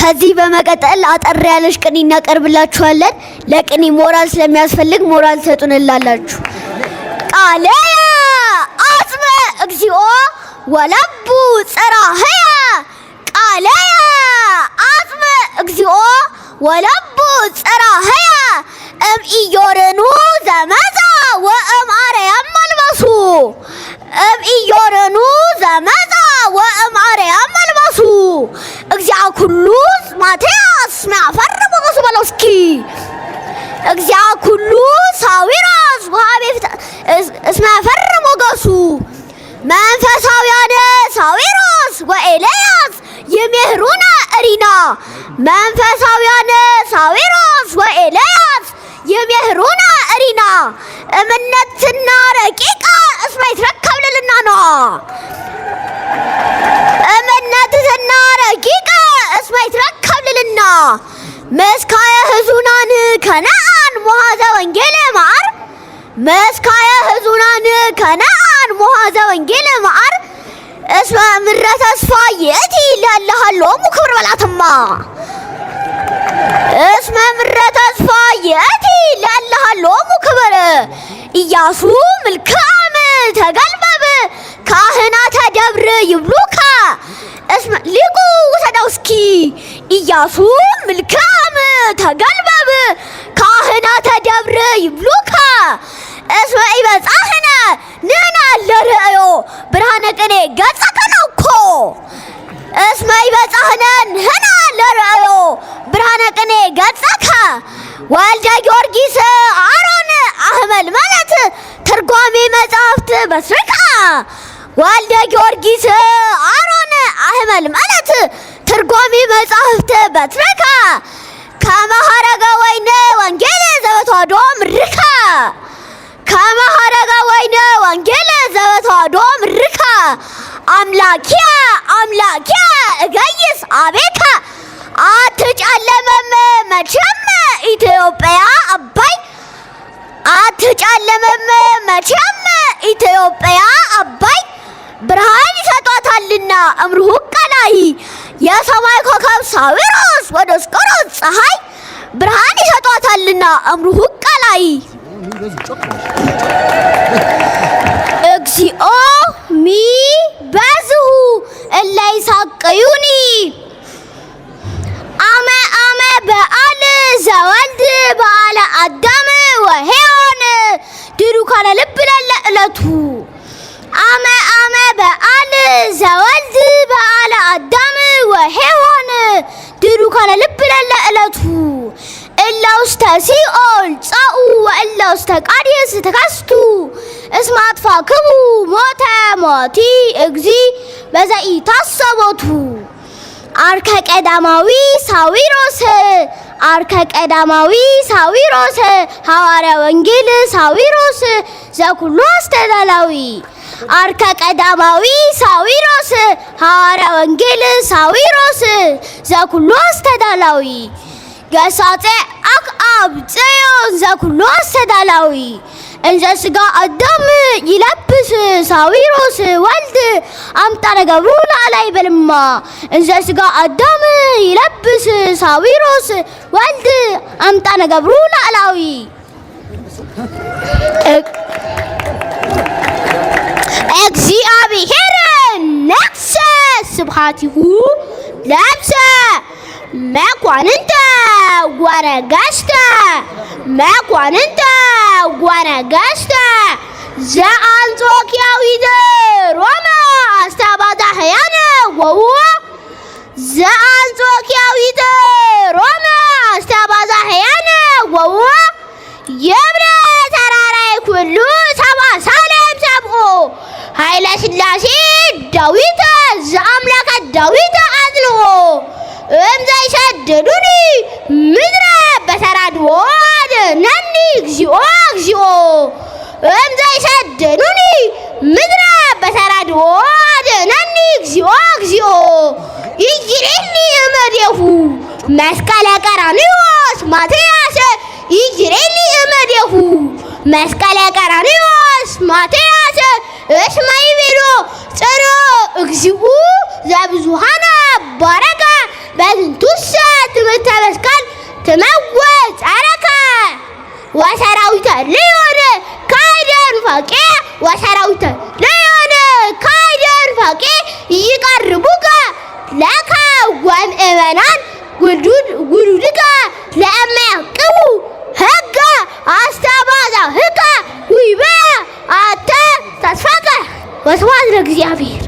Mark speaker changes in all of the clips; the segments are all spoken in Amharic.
Speaker 1: ከዚህ በመቀጠል አጠር ያለሽ ቅኔ እናቀርብላችኋለን። ለቅኔ ሞራል ስለሚያስፈልግ ሞራል ሰጡንላላችሁ። ቃለየ አጽመ እግዚኦ ወለቡ ጽራህየ ቃለየ አጽመ እግዚኦ ወለቡ ጽራህየ እምኢዮርኑ ዘመዛ ወእምአርያም መልበሱ እምኢዮርኑ ዘመዛ ወእምአርያም መልበሱ እግዚአ ኩሉ ማቴያስ ሚያፈር ሞገሱ በለው እስኪ እግዚአ ኩሉ ሳዊሮስ ወሀቤ እስሚያፈር ሞገሱ መንፈሳውያነ ሳዊሮስ ወኤልያስ ይሜህሩነ እሪና መንፈሳውያነ ሳዊሮስ ወኤልያስ ይሜህሩነ እሪና እምነትና ረቂቃ እስመ ይትረከብ ልዕልና ነው እምነትና ረቂቃ እስመ ይትረከብ ልዕልና መስካየ ህዙናን ከነአን ሞሐዘ ወንጌል መዓር መስካየ ህዙናን ከነአን ሞሐዘ ወንጌል መዓር እስመ ምድረ ተስፋ ይእቲ ለለሃሎሙ ክብር በላትማ እስመ ምድረ ተስፋ ይእቲ ለለሃሎሙ ክብር ኢያሱ ምልክአም ተገልበብ ካህናተ ደብር ይብሉከ እስመ ሊቁ ውሰደው እስኪ ኢያሱ ምልክአም ተገልበብ ካህናተ ደብር ይብሉከ እስመ ኢበጻሕነ ንሕነ ለርእዮ ብርሃነ ቅኔ ገጸከ ነው እኮ እስመ ኢበጻሕነ ንሕነ ለርእዮ ብርሃነ ቅኔ ገጸከ ወልደ ጊዮርጊስ አሮን አህመል ማለት ትርጓሜ መጻሕፍት በስርካ ወልደ ጊዮርጊስ አሮን አህመል ማለት ትርጓሜ መጻሕፍት በስርካ ከመሐረገ ወይነ ወንጌል ዘበተዋሕዶ ምርከ ከመሐረገ ወይነ ወንጌል ዘበተዋሕዶ ምርከ አምላኪያ አምላኪያ እገይስ አቤከ አትጨለመም መቼም ኢትዮጵያ አባይ አትጨለመም መቼም ኢትዮጵያ አባይ ብርሃን ይሰጧታልና እምርሁ ቀላይ የሰማይ ኮከብ ሳዊሮስ ወዲዮስቆሮስ ፀሐይ ብርሃን ይሰጧታልና እምርሁ ቀላይ እግዚኦ ሚበዝሑ እለ ይሳቅዩኒ አመ አመ በዓል ዘወልድ በዓለ አዳም ወሔዋን ድሩካነ ልብ ለለዕለቱ አመ አመ በዓል ዘወልድ በዓለ አዳም ወሔዋን ድሩካነ ልብ ለለዕለቱ እለ ውስተ ሲኦል ጻኡ ወእለ ውስተ ቃዴስ ተከስቱ እስመ አጥፋክሙ ሞተ ሞቲ እግዚ በዘኢታሰቦቱ አርከ ቀዳማዊ ሳዊሮስ አርከ ቀዳማዊ ሳዊሮስ ሐዋርያ ወንጌል ሳዊሮስ ዘኩሉ አስተዳላዊ አርከ ቀዳማዊ ሳዊሮስ ሐዋርያ ወንጌል ሳዊሮስ ዘኩሉ አስተዳላዊ ገሳጼ አክዓብ ጽዮን ዘኩሉ አስተዳላዊ እንዘ ሥጋ አዳም ይለብስ ሳዊሮስ ወልድ አምጣነ ገብሩ ላዕላይ በልማ እንዘ ሥጋ አዳም ይለብስ ሳዊሮስ ወልድ አምጣነ ገብሩ ላዕላዊ እግዚአብሔር ነግሠ ስብሐቲሁ ለብሰ መኳንንተ ወነገሥተ መኳንንተ ወነገሥተ ዘአንጾኪያዊት ሮማ አስተባዳሕያነ ወውዎ ዘአንጾኪያዊት ሮማ አስተባዳሕያነ ወውዎ የብረ ተራራይ ኩሉ ሰብአ ሳሌም ሰብኦ ኃይለ ሥላሴ ዳዊት ዘአምላከ ዳዊት አጽንዖ እምዘይሰድዱኒ ምድረ በተራድኦ አድኅነኒ እግዚኦ እግዚኦ እምዘይሰድዱኒ ምድረ በተራድኦ አድኅነኒ እግዚኦ እግዚኦ ይጅሬኒ እመዴሁ መስቀለ ቀራንዮስ ማትያስ ይጅሬኒ እመዴሁ መስቀለ ቀራንዮስ ማትያስ እስመ ይቤሎ ጽንዕ እግዚኡ ዘብዙኃነ ባረከ በዝንቱሰ ወሰራዊተ ልዮን ካይደን ፈቄ ወሰራዊተ ልዮን ካይደን ፈቄ ይቀርቡከ ለከ ወምእመናን ጉዱድከ ለእመያቅቡ ህገ አስተባዛህከ ውይበ አተ ተስፋከ ወስብሐት ለእግዚአብሔር።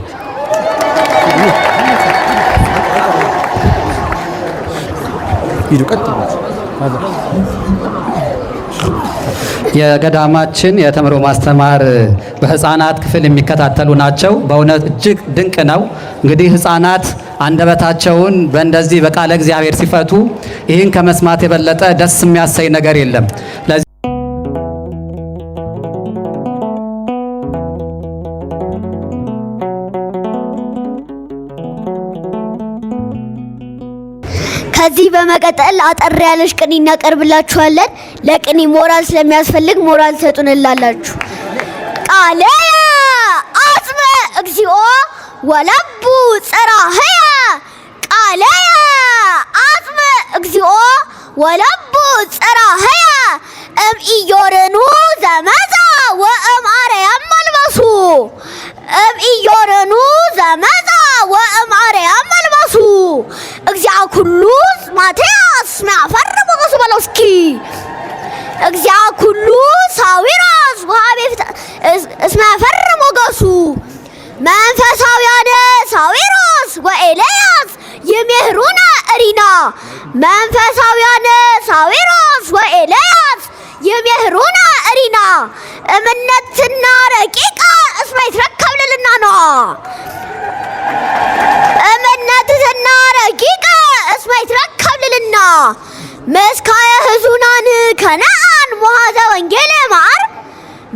Speaker 2: የገዳማችን የተምሮ ማስተማር በህፃናት ክፍል የሚከታተሉ ናቸው። በእውነት እጅግ ድንቅ ነው። እንግዲህ ህፃናት አንደበታቸውን በእንደዚህ በቃለ እግዚአብሔር ሲፈቱ ይህን ከመስማት የበለጠ ደስ የሚያሰኝ ነገር የለም።
Speaker 3: ከዚህ በመቀጠል አጠር ያለሽ ቅኔ እናቀርብላችኋለን። ለቅኔ ሞራል ስለሚያስፈልግ ሞራል ሰጡንላላችሁ። ቃለየ አጽበ እግዚኦ ወለቡ ጽራህየ ቃለየ አጽበ እግዚኦ ወለቡ ጽራህየ እምኢዮርኑ ዘመዛ ወእምአርያም መልበሱ እምኢዮርኑ ዘመዛ ወእምአርያም መልበሱ እግዚአ ኩሉ ማቴያስ ማፈርሙ ገሱ በለው እስኪ እግዚአ ኩሉ ሳዊራስ ወሀቤት እስመ ፈርሙ ገሱ መንፈሳውያነ ሳዊሮስ ወኤልያስ ይሜህሩነ እሪና መንፈሳውያነ ሳዊሮስ ወኤልያስ ይሜህሩነ እሪና እምነትና ረቂቃ እስመ ይትረከብ ልልና ነው እምነትና ረቂቃ እስመ ይትረከብ ልልና መስካየ ህዙናን ከነአን ሞሐዘ ወንጌል ማር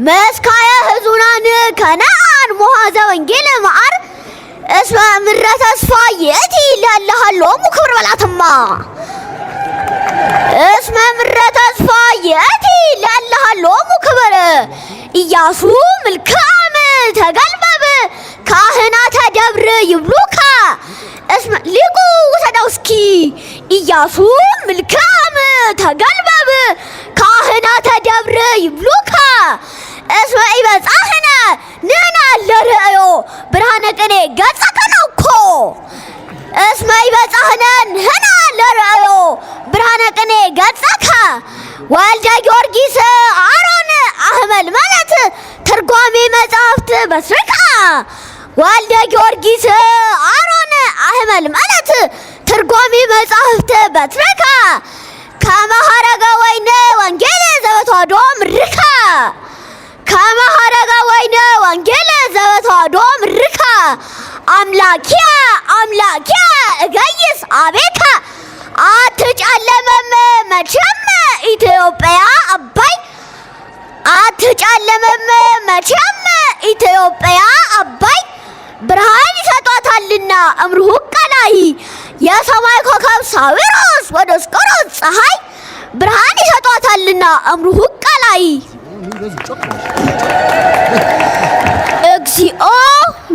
Speaker 3: መስካየ ህዙናን ከነአን ሞሐዘ ወንጌል ማር እስመ ምድረ ተስፋ ይእቲ ለለሃሎሙ ክብር በላትማ እስመ ምድረ ተስፋ ይእቲ ለለሃሎሙ ክብር ኢያሱ ምልክዓም ተገልበብ ካህናተ ደብር ይብሉከ እስመ ሊቁ ውሰደው እስኪ ኢያሱ ምልክዓም ተገልበብ ካህናተ ደብር ይብሉከ እስመ ኢበጻሕነ ንሕነ ለርእዮ ብርሃነ ቅኔ ገጸከ ነው እኮ እስመ ኢበጻሕነ ንሕነ ለርእዮ ብርሃነ ቅኔ ገጸከ ወልደ ጊዮርጊስ አሮን አህመል ማለት ትርጓሜ መጻሕፍት በስርካ ወልደ ጊዮርጊስ አሮን አህመል ማለት ትርጓሜ መጻሕፍት በስርካ ከመሐረገ ወይነ ወንጌል ዘበተዋሕዶ ምድርከ ከመሐረገ ወይነ ወንጌል ዘበተዋሕዶ ምድርከ አምላኪያ አምላኪያ እገይስ አቤከ አትጨለመም መቼም ኢትዮጵያ አባይ አትጨለመም መቼም ኢትዮጵያ አባይ ብርሃን ይሰጧታልና እምርሁ ቀላይ የሰማይ ኮከብ ሳዊሮስ ወዲዮስቆሮስ ፀሐይ ብርሃን ይሰጧታልና እምርሁ ቀላይ እግዚኦ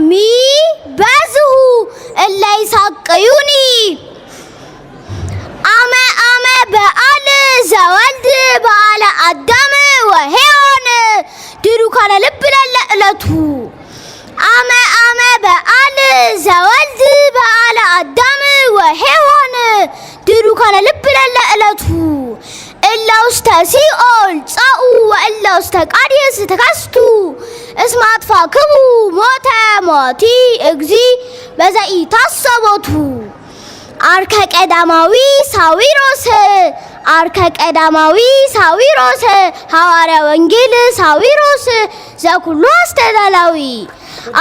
Speaker 3: ሚ በዝሁ እለ ይሳቅዩኒ አመ አመ በዓል ዘወልድ በዓለ አዳም ወሔዋን ድሩካነ ልብ ለዕለቱ አመ አመ በዓል ዘወልድ በዓለ አዳም ወሔዋን ድሩካነ ልብ ለዕለቱ እለ ውስተ ሲኦል ጻኡ ወእለ ውስተ ቃዴስ ተከስቱ እስመ አጥፋክሙ ሞተ ሞቲ እግዚ በዘኢታሰቦቱ አርከ ቀዳማዊ ሳዊሮስ አርከ ቀዳማዊ ሳዊሮስ ሐዋርያ ወንጌል ሳዊሮስ ዘኩሉ አስተዳላዊ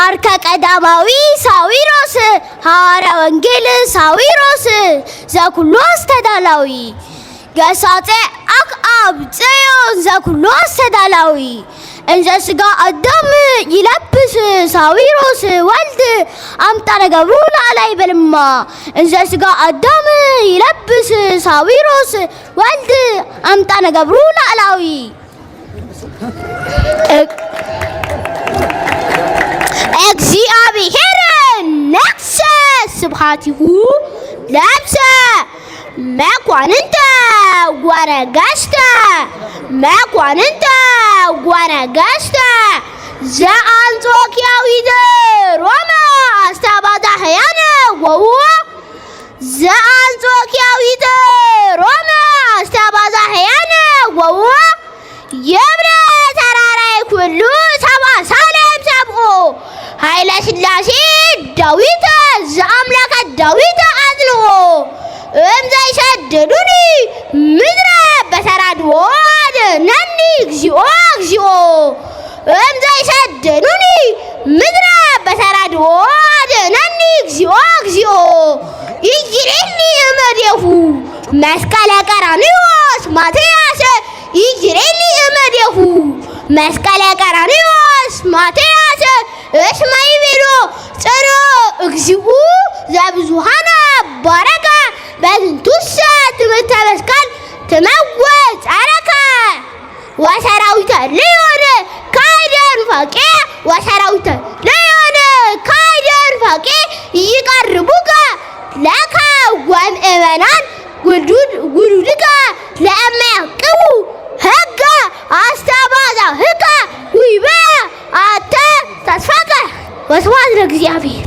Speaker 3: አርከ ቀዳማዊ ሳዊሮስ ሐዋርያ ወንጌል ሳዊሮስ ዘኩሉ አስተዳላዊ ገሳጼ አክዓብ ጽዮን ዘኩሉ አስተዳላዊ እንዘ ሥጋ አዳም ይለብስ ሳዊሮስ ወልድ አምጣነ ገብሩ ላዕላይ በልማ እንዘ ሥጋ አዳም ይለብስ ሳዊሮስ ወልድ አምጣነ ገብሩ ላዕላዊ እግዚአብሔር ነግሠ ስብሐቲሁ ለብሰ መኳንንተ
Speaker 1: ወነገሥተ መኳንንተ ወነገሥተ ዘአንጾኪያዊት ሮማ አስተባዳህያነ ወውዎ ዘአንጾኪያዊት ሮማ አስተባዳህያነ ወውዎ የብረ ተራራይ ኩሉ ሰብአ ሳሌም ሰብኦ ኃይለ ሥላሴ ዳዊት ዘአምላከ ዳዊት አጽንኦ እምዘይሰድዱኒ ምድረ በተራድኦ አድኅነኒ እግዚኦ እግዚኦ እምዘይሰድዱኒ ምድረ በተራድኦ አድኅነኒ እግዚኦ እግዚኦ ይጅሬኒ እምኔሁ መስቀለ ቀራንዮስ ማትያስ ይጅሬኒ እምኔሁ መስቀለ ቀራንዮስ ማትያስ እስመ ይቤሎ ጽኖ እግዚኡ ዘብዙኃነ ባረከ በዝንቱሰ ትምህርተ መስቀል ትመውት ጸረከ ወሰራዊተ ልዮን ካይደ ኑፋቄ ወሰራዊተ ልዮን ካይደ ኑፋቄ ይቀርቡከ ለከ ወምእመናን ውሉድከ ለእመ ያዕቅቡ ሕገ አስተባዛህከ ውይበ አተ ተስፋከ ወስብሐት ለእግዚአብሔር።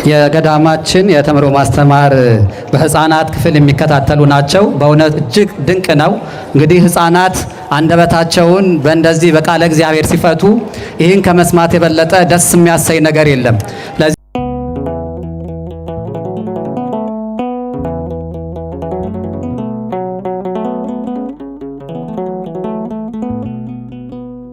Speaker 2: የገዳማችን የተምሮ ማስተማር በህፃናት ክፍል የሚከታተሉ ናቸው። በእውነት እጅግ ድንቅ ነው። እንግዲህ ህፃናት አንደበታቸውን በእንደዚህ በቃለ እግዚአብሔር ሲፈቱ ይህን ከመስማት የበለጠ ደስ የሚያሰኝ ነገር የለም።